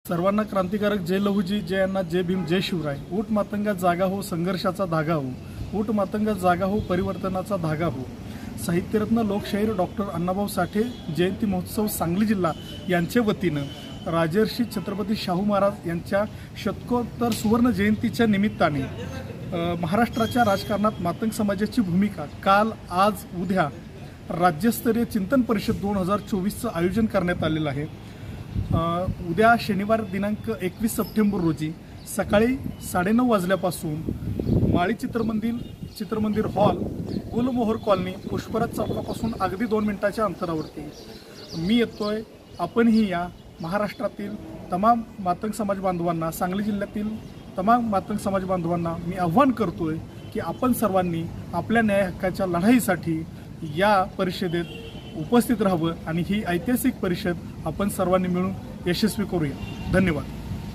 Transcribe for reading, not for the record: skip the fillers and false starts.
सर्वांना क्रांतिकारक जय लहूजी, जय अण्णा, जय भीम, जय शिवराय। ऊट मातंगा जागा हो, संघर्षाचा धागा हो। ऊट मातंगा जागा हो, परिवर्तनाचा धागा हो। साहित्यरत्न लोकशाहीर डॉक्टर अण्णाभाऊ साठे जयंती महोत्सव सांगली जिल्हा यांच्या वतीनं राजर्षी छत्रपती शाहू महाराज यांच्या शतकोत्तर सुवर्ण जयंतीच्या निमित्ताने महाराष्ट्राच्या राजकारणात मातंग समाजाची भूमिका काल, आज, उद्या राज्यस्तरीय चिंतन परिषद 2024चं आयोजन करण्यात आलेलं आहे। उद्या शनिवार दिनांक 21 सप्टेंबर रोजी सकाळी 9:30 वाजल्यापासून माळी चित्रमंदिर हॉल, गुलमोहर कॉलनी, पुष्पराज चौकापासून अगदी 2 मिनिटाच्या अंतरावरती मी येतोय। आपणही या महाराष्ट्रातील तमाम मातंग समाज बांधवांना, सांगली जिल्ह्यातील तमाम मातंग समाज बांधवांना मी आव्हान करतोय की आपण सर्वांनी आपल्या न्याय हक्काच्या लढाईसाठी या परिषदेत उपस्थित राहावं आणि ही ऐतिहासिक परिषद आपण सर्वांनी मिळून यशस्वी करूया। धन्यवाद।